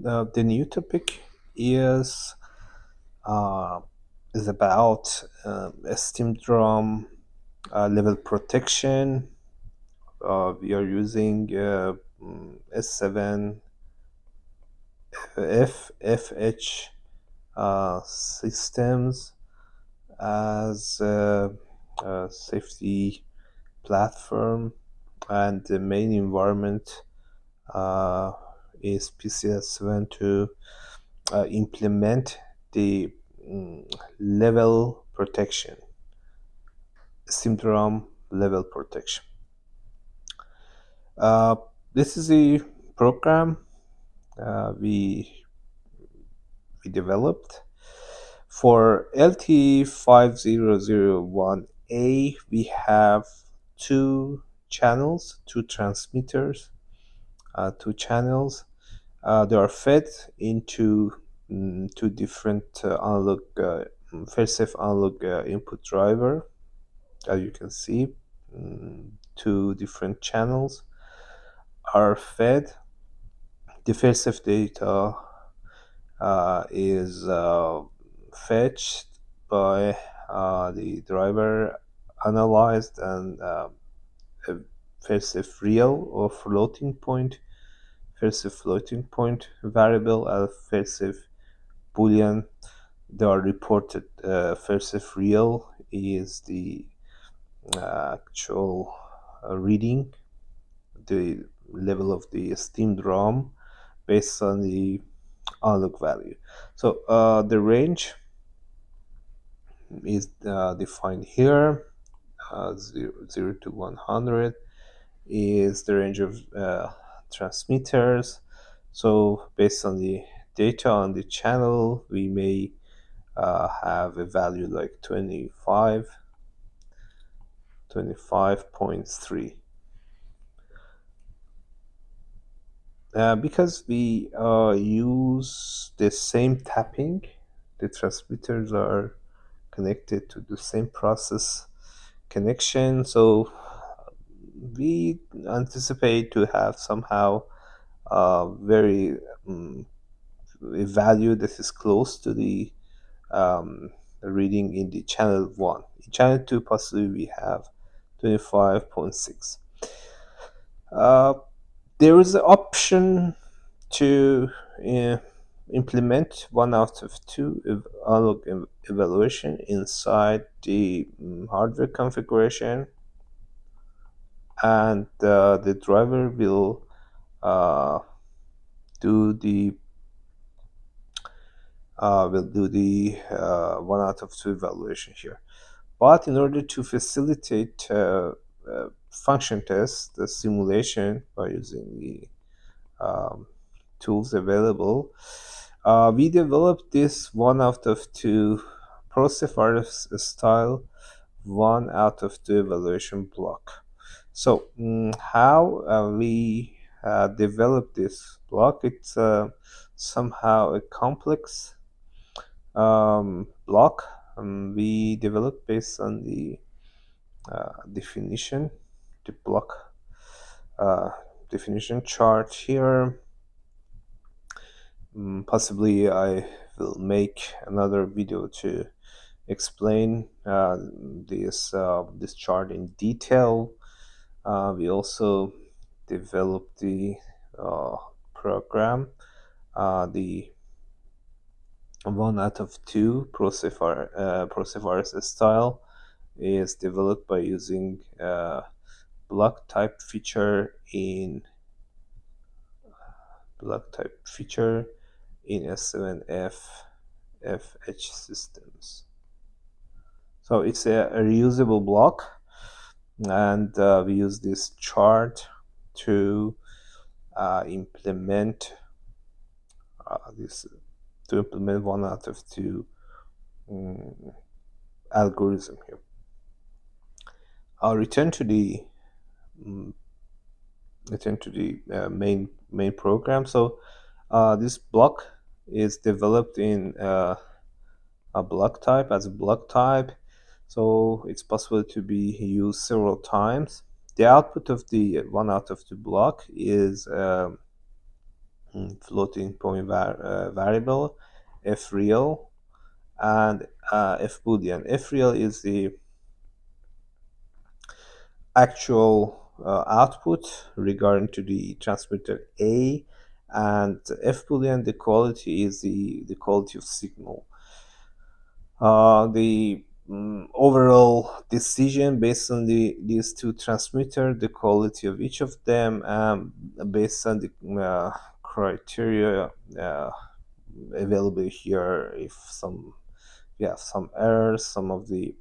The new topic is uh, is about a steam drum level protection. We are using S7F-FH systems as a safety platform, and the main environment uh, is PCS7 to implement the level protection, syndrome level protection. Uh, this is a program we developed for LT5001A. We have two channels, two transmitters, two channels. They are fed into two different analog, fail-safe analog input driver. As you can see, two different channels are fed. The fail-safe data is fetched by the driver, analyzed, and a fail-safe real or floating point, fail-safe floating point variable, and fail-safe Boolean. They are reported. Fail-safe real is the actual reading, the level of the steam drum based on the analog value. So the range is defined here. 0 to 100 is the range of transmitters. So based on the data on the channel, we may have a value like 25.3. Because we use the same tapping, the transmitters are connected to the same process connection, so we anticipate to have somehow very a value that is close to the reading in the channel 1. In channel 2 possibly we have 25.6. There is an option to implement one out of two analog evaluation inside the hardware configuration, and the driver will do the one out of two evaluation here. But in order to facilitate function test, the simulation by using the tools available, we developed this one out of two ProSafe RS style one out of two evaluation block. So how we developed this block? It's somehow a complex block. We developed based on the definition, the block definition chart here. Possibly I will make another video to explain this chart in detail. We also developed the program, the one out of two ProSafe RS style is developed by using block type feature in S7F-FH systems. So it's a reusable block, and we use this chart to implement one out of two algorithm here. I'll return to the main program. So this block is developed in a block type as a block type, so it's possible to be used several times. The output of the one out of two block is floating point variable, F real, and F boolean. F real is the actual output regarding to the transmitter A, and F boolean, the quality is the quality of signal. The overall decision based on these two transmitter, the quality of each of them, based on the criteria available here. If some some errors, some of the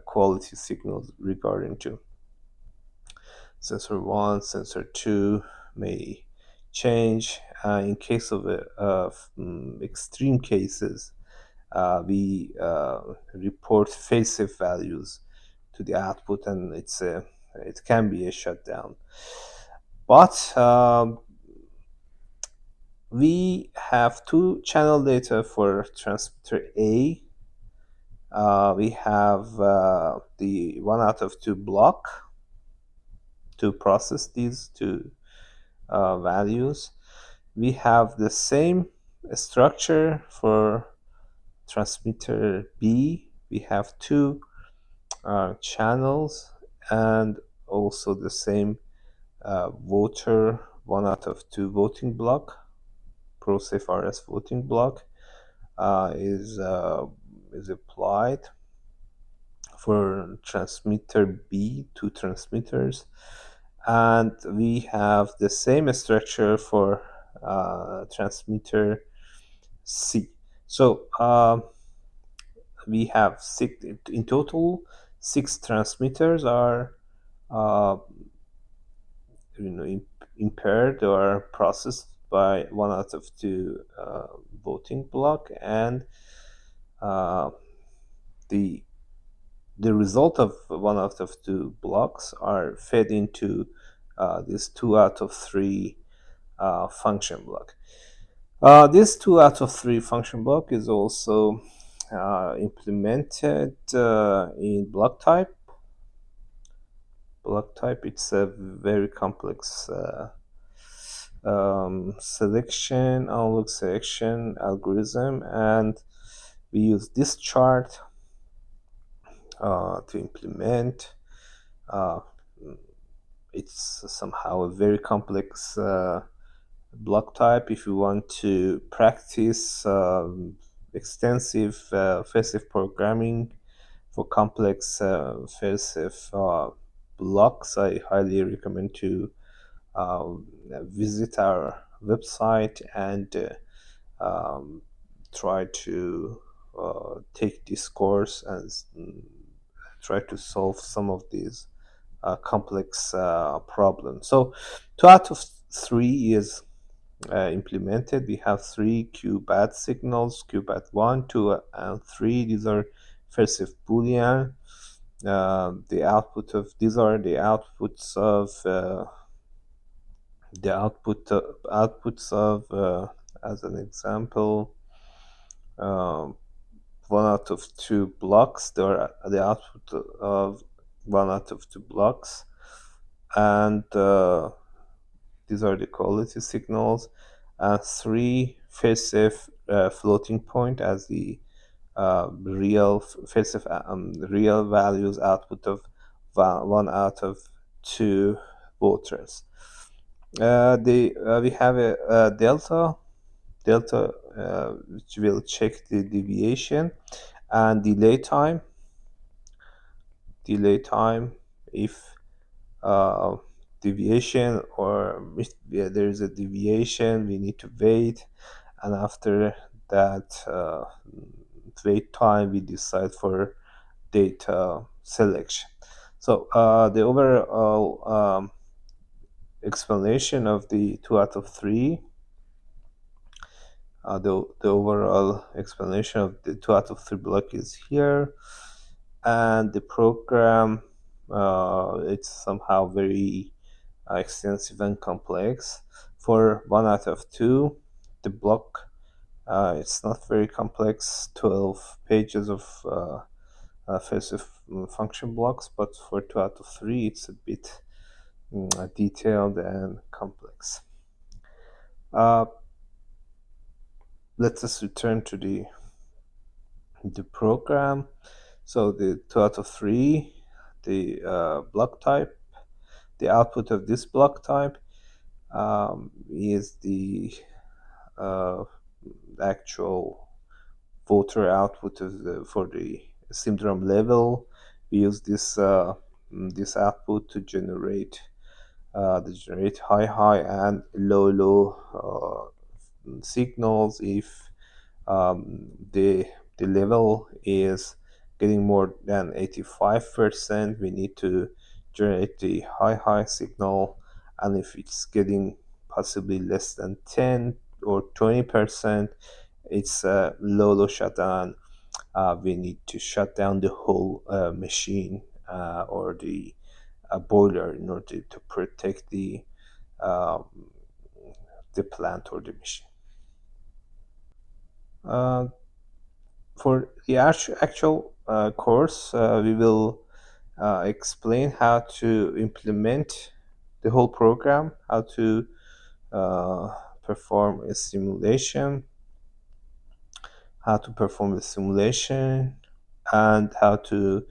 quality signals regarding to sensor 1, sensor 2 may change. In case of extreme cases, we report fail-safe values to the output, and it can be a shutdown. But we have two channel data for transmitter A. We have the 1 out of 2 block to process these two values. We have the same structure for transmitter B. We have two channels, and also the same voter 1 out of 2 voting block, ProSafe RS voting block is applied for transmitter B, two transmitters, and we have the same structure for transmitter C. So we have in total 6 transmitters are uh, impaired or processed by 1 out of 2 voting block, and uh, the result of 1 out of 2 blocks are fed into this 2 out of 3 function block. This 2 out of 3 function block is also implemented in block type. Block type, it's a very complex selection, unlock selection algorithm, and we use this chart to implement. It's somehow a very complex block type. If you want to practice extensive fail-safe programming for complex fail-safe blocks, I highly recommend to visit our website and try to take this course and try to solve some of these complex problems. So 2 out of 3 is implemented. We have 3 Q-bad signals, Q-bad 1, 2, and 3. These are fail-safe Boolean. The output of these are the outputs of as an example, 1 out of 2 blocks. They are the output of 1 out of 2 blocks, and these are the quality signals, and 3 fail-safe floating point as the real fail-safe real values output of 1 out of 2 voters. We have a delta which will check the deviation, and delay time if deviation, or if there is a deviation, we need to wait, and after that wait time, we decide for data selection. So the overall explanation of the 2 out of 3, the overall explanation of the 2 out of 3 block is here, and the program it's somehow very extensive and complex. For 1 out of 2, the block it's not very complex, 12 pages of fail-safe function blocks, but for 2 out of 3 it's a bit detailed and complex. let us return to the program. So the 2 out of 3, the block type, the output of this block type is the uh, actual voter output of for the syndrome level. We use this output to generate high and low signals. If the level is getting more than 85%, we need to generate the high signal, and if it's getting possibly less than 10 or 20%, it's a low shutdown. We need to shut down the whole machine or the boiler in order to protect um, the plant or the machine. Uh, for the actual course, we will explain how to implement the whole program, how to uh, perform a simulation, how to perform a simulation, and how to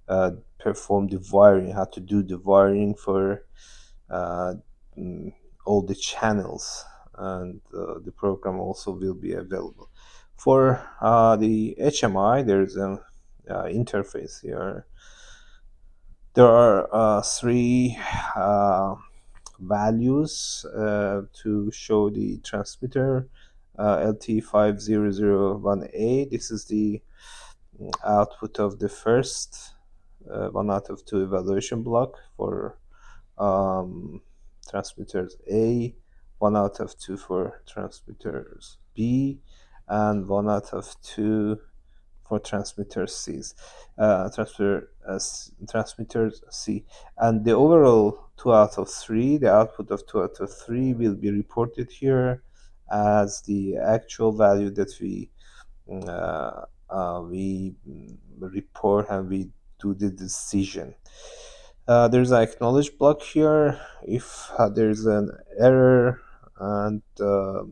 uh, perform the wiring, how to do the wiring for uh, mm, all the channels, and the program also will be available. For the HMI, there's an interface here. There are three values to show the transmitter. LT5001A, this is the output of the first 1 out of 2 evaluation block for transmitters A, 1 out of 2 for transmitters B, and 1 out of 2 for transmitter C's, transmitters C. And the overall 2 out of 3, the output of 2 out of 3 will be reported here as the actual value that we report, and we do the decision. There's an acknowledge block here. If there's an error and you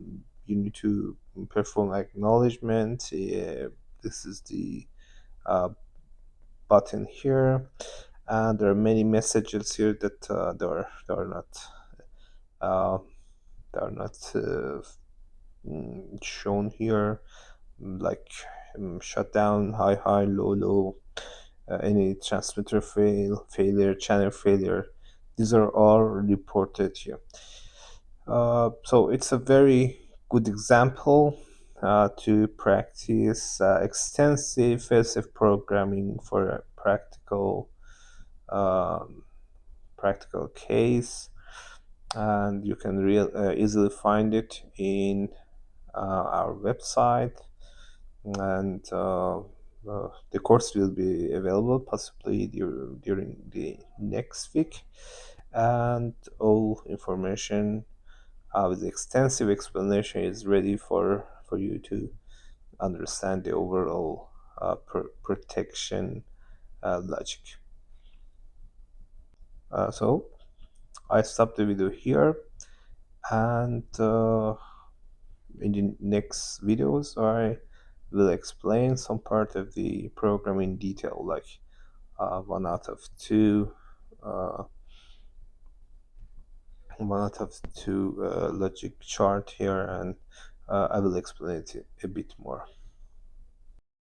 need to perform acknowledgement, this is the uh, button here. And there are many messages here that uh, they are not shown here, like shutdown, high, low, any transmitter failure, channel failure. These are all reported here. So it's a very good example to practice extensive FSF programming for a um, practical case, and you can easily find it in our website. And the course will be available possibly during the next week, and all information with extensive explanation is ready for you to understand the overall protection logic. So I stop the video here, and in the next videos I will explain some part of the program in detail, like 1 out of 2 uh, 1 out of 2 logic chart here, and I will explain it a bit more.